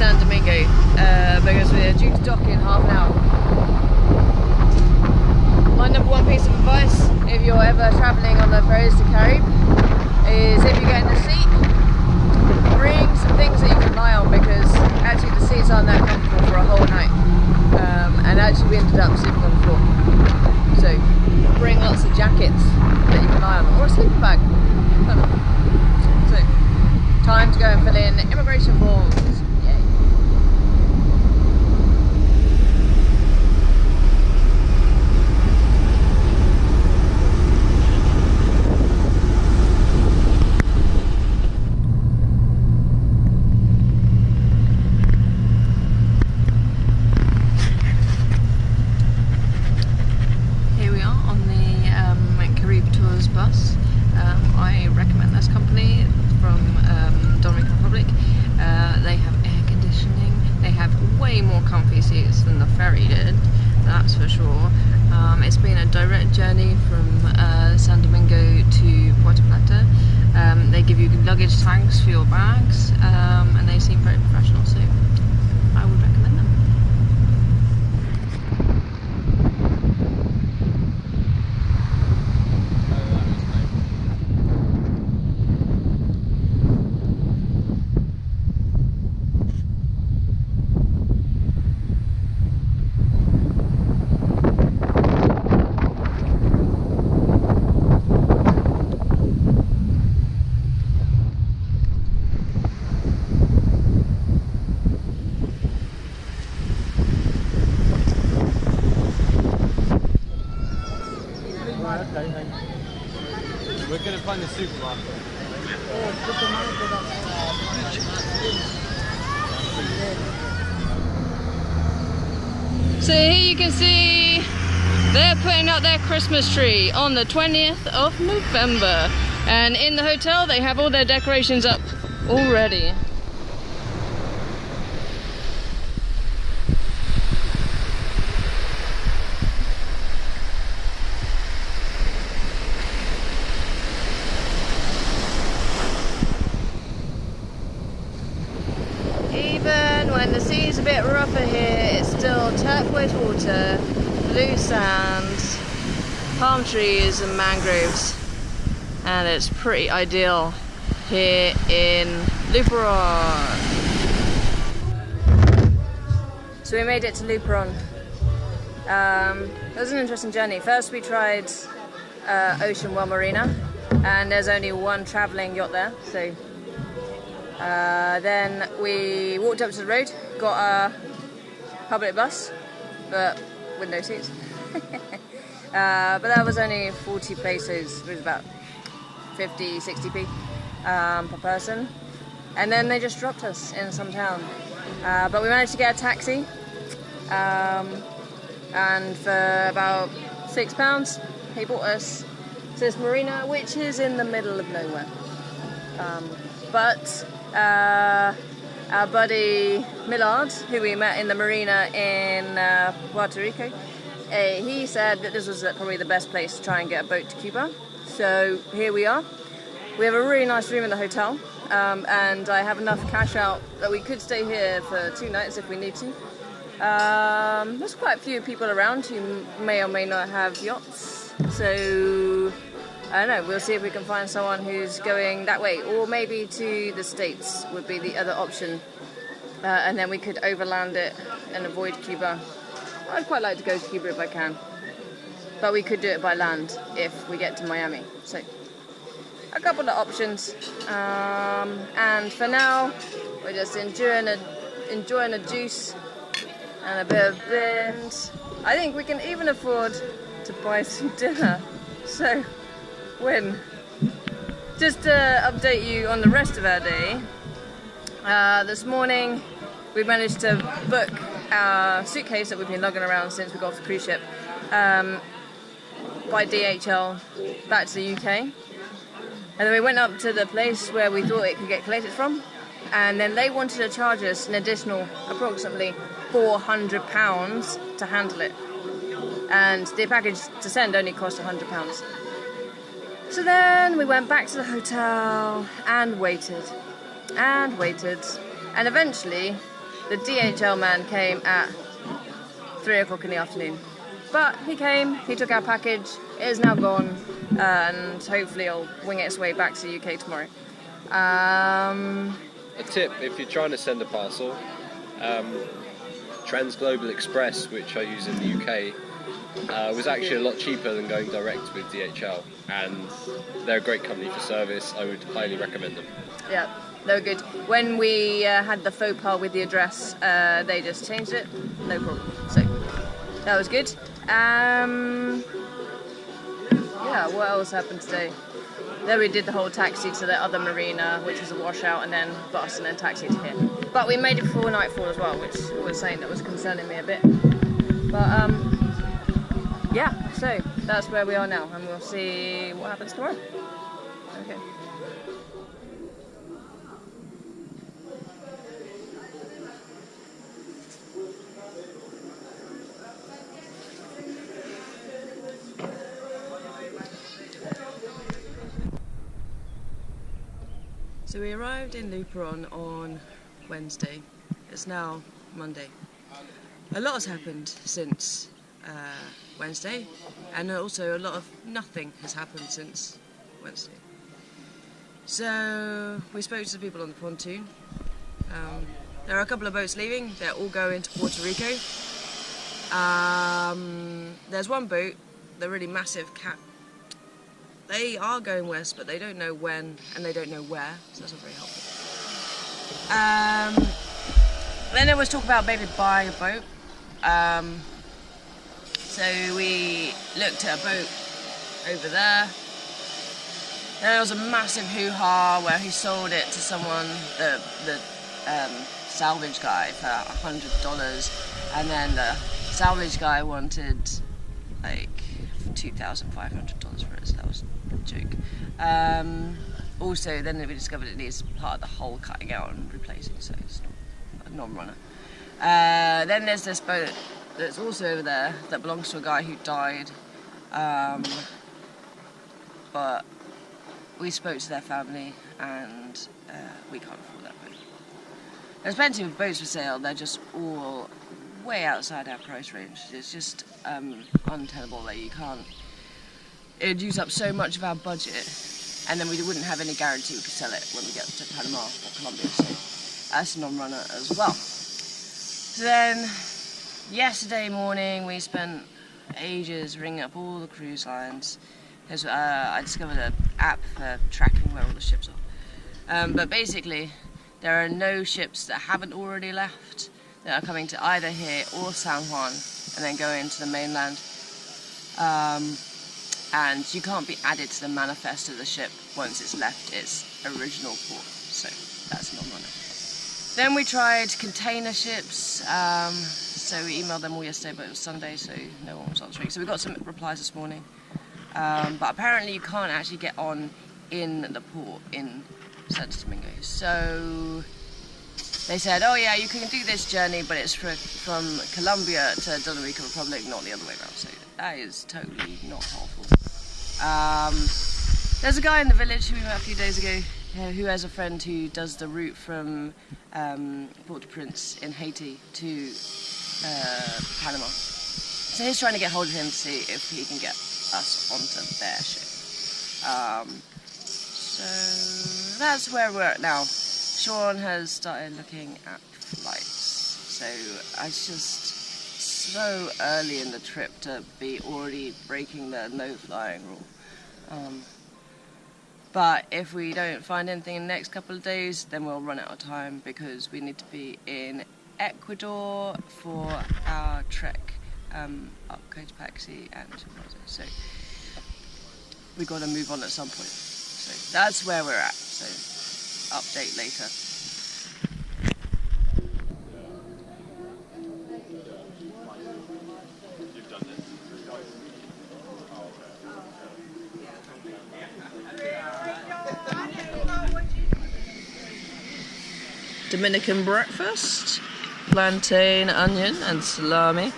San Domingo because we're due to dock in half an hour. My number one piece of advice, if you're ever travelling on the ferries to Carib, is if you get in the seat, bring some things that you can lie on, because actually the seats aren't that comfortable for a whole night. And actually we ended up sleeping on the floor. So bring lots of jackets that you can lie on, or a sleeping bag. So time to go and fill in immigration forms. Yay. Bus. I recommend this company from Dominican Republic. They have air conditioning. They have way more comfy seats than the ferry did, that's for sure. It's been a direct journey from San Domingo to Puerto Plata. They give you luggage tags for your bags, and they seem very professional, so I would recommend them. We're going to find the supermarket. So here you can see they're putting up their Christmas tree on the 20th of November. And in the hotel they have all their decorations up already. Even when the sea's a bit rougher here, it's still turquoise water, blue sands, palm trees and mangroves, and it's pretty ideal here in Luperon. So we made it to Luperon. It was an interesting journey. First we tried Ocean Well Marina, and there's only one travelling yacht there, so then we walked up to the road, got a public bus, but with no seats. But that was only 40 pesos, which was about 50, 60p per person. And then they just dropped us in some town. But we managed to get a taxi, and for about £6, he brought us to this marina, which is in the middle of nowhere. But our buddy Millard, who we met in the marina in Puerto Rico, he said that this was probably the best place to try and get a boat to Cuba. So here we are. We have a really nice room in the hotel, and I have enough cash out that we could stay here for 2 nights if we need to. There's quite a few people around who may or may not have yachts, so I don't know, we'll see if we can find someone who's going that way, or maybe to the States would be the other option, and then we could overland it and avoid Cuba. I'd quite like to go to Cuba if I can, but we could do it by land if we get to Miami. So a couple of options, and for now we're just enjoying a juice and a bit of wind. I think we can even afford to buy some dinner, so win. Just to update you on the rest of our day, this morning we managed to book our suitcase that we've been lugging around since we got off the cruise ship by DHL back to the UK, and then we went up to the place where we thought it could get collected from, and then they wanted to charge us an additional approximately £400 to handle it, and the package to send only cost £100. So then we went back to the hotel and waited, and eventually the DHL man came at 3 o'clock in the afternoon. But he came, he took our package, it is now gone, and hopefully it'll wing its way back to the UK tomorrow. A tip, if you're trying to send a parcel, Transglobal Express, which I use in the UK, was actually a lot cheaper than going direct with DHL, and they're a great company for service. I would highly recommend them. Yeah, they were good. When we had the faux pas with the address, they just changed it, no problem. So that was good. Yeah, what else happened today? Then we did the whole taxi to the other marina, which was a washout, and then bus, and then taxi to here. But we made it before nightfall as well, which was something that was concerning me a bit. But yeah, so that's where we are now, and we'll see what happens tomorrow. Okay. So we arrived in Luperon on Wednesday. It's now Monday. A lot has happened since Wednesday, and also a lot of nothing has happened since Wednesday. So we spoke to the people on the pontoon. There are a couple of boats leaving. They're all going to Puerto Rico. There's one boat, the really massive cat. They are going west, but they don't know when, and they don't know where, so that's not very helpful. Then there was talk about maybe buying a boat. So we looked at a boat over there. Then there was a massive hoo-ha where he sold it to someone, the salvage guy, for $100, and then the salvage guy wanted like $2,500 for it, so that was a joke. Also, then we discovered it needs part of the hull cutting out and replacing, so it's not a non-runner. Then there's this boat that's also over there that belongs to a guy who died, but we spoke to their family and we can't afford that boat. There's plenty of boats for sale, they're just all way outside our price range. It's just untenable that you can't. It'd use up so much of our budget, and then we wouldn't have any guarantee we could sell it when we get to Panama or Colombia, so that's a non-runner as well. So then, yesterday morning we spent ages ringing up all the cruise lines, because I discovered an app for tracking where all the ships are. But basically, there are no ships that haven't already left that are coming to either here or San Juan and then going to the mainland. And you can't be added to the manifest of the ship once it's left its original port, so that's a non-runner. Then we tried container ships, so we emailed them all yesterday, but it was Sunday, so no one was answering. So we got some replies this morning, but apparently you can't actually get on in the port in Santo Domingo. So they said, oh yeah, you can do this journey, but it's from Colombia to Dominican Republic, not the other way around. So that is totally not helpful. There's a guy in the village who we met a few days ago who has a friend who does the route from Port-au-Prince in Haiti to Panama. So he's trying to get hold of him to see if he can get us onto their ship. So that's where we're at now. Sean has started looking at flights, so it's just so early in the trip to be already breaking the no flying rule. But if we don't find anything in the next couple of days, then we'll run out of time because we need to be in Ecuador for our trek up Cotopaxi and Chimborazo. So we've got to move on at some point. So that's where we're at. So update later. Dominican breakfast, plantain, onion and salami.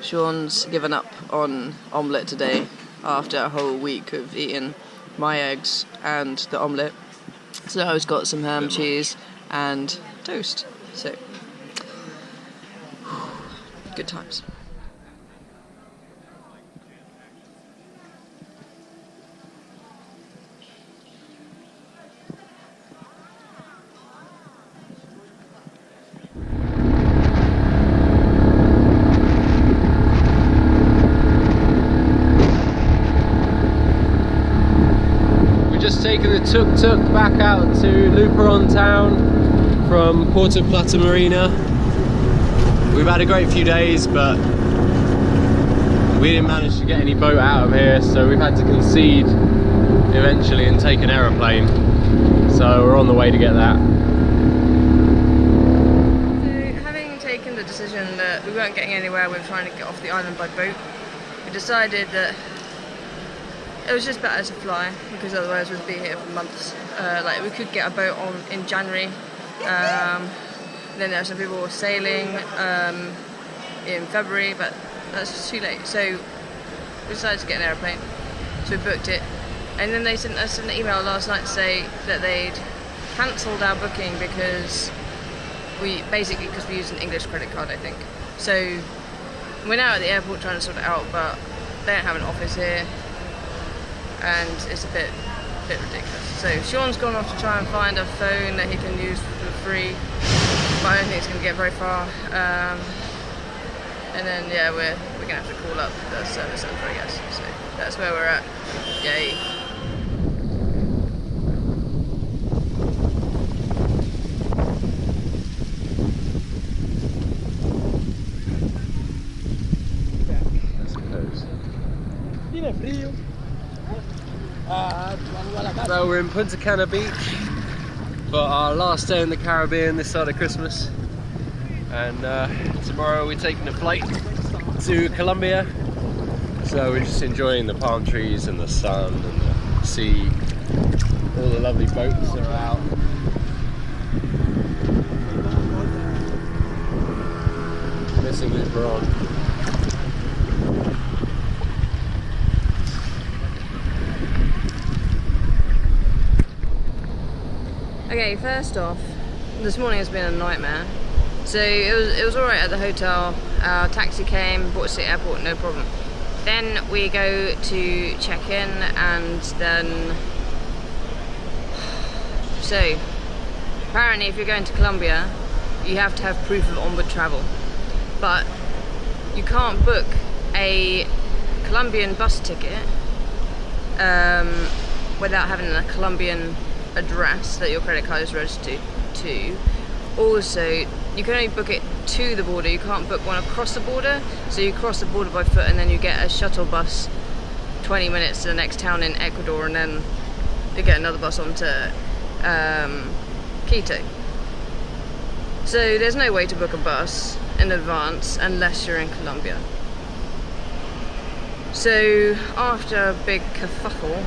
Sean's given up on omelette today after a whole week of eating my eggs and the omelette. So now he's got some ham, cheese and toast. So Good times. Taking the tuk-tuk back out to Luperon town from Puerto Plata Marina. We've had a great few days, but we didn't manage to get any boat out of here, so we've had to concede eventually and take an aeroplane. So we're on the way to get that. So, having taken the decision that we weren't getting anywhere with trying to get off the island by boat, we decided that it was just better to fly, because otherwise we'd be here for months. Like, we could get a boat on in January. Then there were some people who were sailing in February, but that's just too late. So we decided to get an aeroplane. So we booked it, and then they sent us an email last night to say that they'd cancelled our booking because we used an English credit card, I think. So we're now at the airport trying to sort it out, but they don't have an office here, and it's a bit ridiculous. So Sean's gone off to try and find a phone that he can use for free, but I don't think it's going to get very far. And then yeah, we're going to have to call up the service centre, I guess. So that's where we're at. Yay. I suppose. So we're in Punta Cana Beach for our last day in the Caribbean this side of Christmas, and tomorrow we're taking a flight to Colombia. So we're just enjoying the palm trees and the sun and the sea. All the lovely boats are out. Missing Luperon. Okay, first off, this morning has been a nightmare. So it was alright at the hotel. Our taxi came, brought us to the airport, no problem. Then we go to check in, and then... So, apparently if you're going to Colombia, you have to have proof of onward travel. But you can't book a Colombian bus ticket without having a Colombian address that your credit card is registered to. Also, you can only book it to the border, you can't book one across the border. So you cross the border by foot, and then you get a shuttle bus 20 minutes to the next town in Ecuador, and then you get another bus on to Quito. So there's no way to book a bus in advance unless you're in Colombia. So after a big kerfuffle,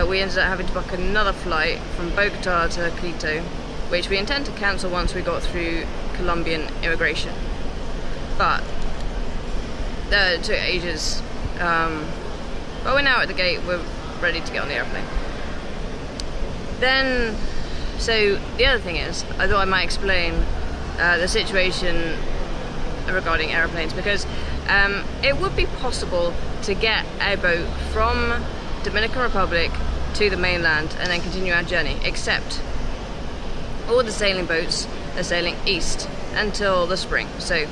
we ended up having to book another flight from Bogota to Quito, which we intend to cancel once we got through Colombian immigration. But it took ages. But we're now at the gate, we're ready to get on the airplane. Then, so the other thing is, I thought I might explain the situation regarding airplanes, because it would be possible to get a boat from Dominican Republic to the mainland and then continue our journey, except all the sailing boats are sailing east until the spring. So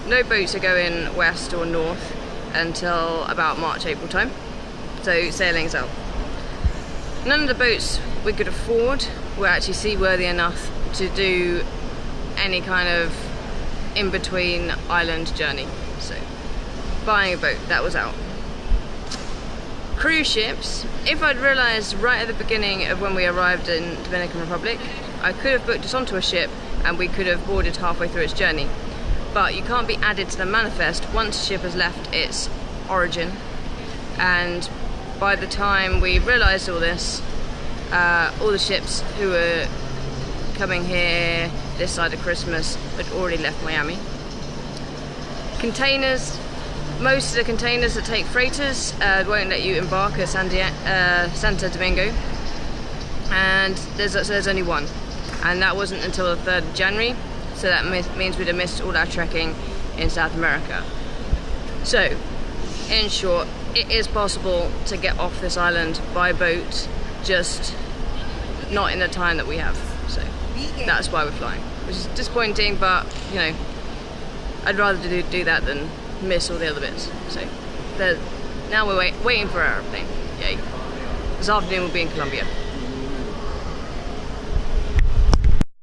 no boats are going west or north until about March, April time. So sailing's out. None of the boats we could afford were actually seaworthy enough to do any kind of in-between island journey. So buying a boat, that was out. Cruise ships, if I'd realised right at the beginning of when we arrived in Dominican Republic, I could have booked us onto a ship and we could have boarded halfway through its journey. But you can't be added to the manifest once a ship has left its origin. And by the time we realised all this, all the ships who were coming here this side of Christmas had already left Miami. Containers, most of the containers that take freighters won't let you embark at Santo Domingo, and there's only one, and that wasn't until the 3rd of January, so that means we'd have missed all our trekking in South America. So, in short, it is possible to get off this island by boat, just not in the time that we have. So that's why we're flying, which is disappointing, but you know, I'd rather do that than miss all the other bits. So now we're waiting for our airplane. Yay. This afternoon we'll be in Colombia.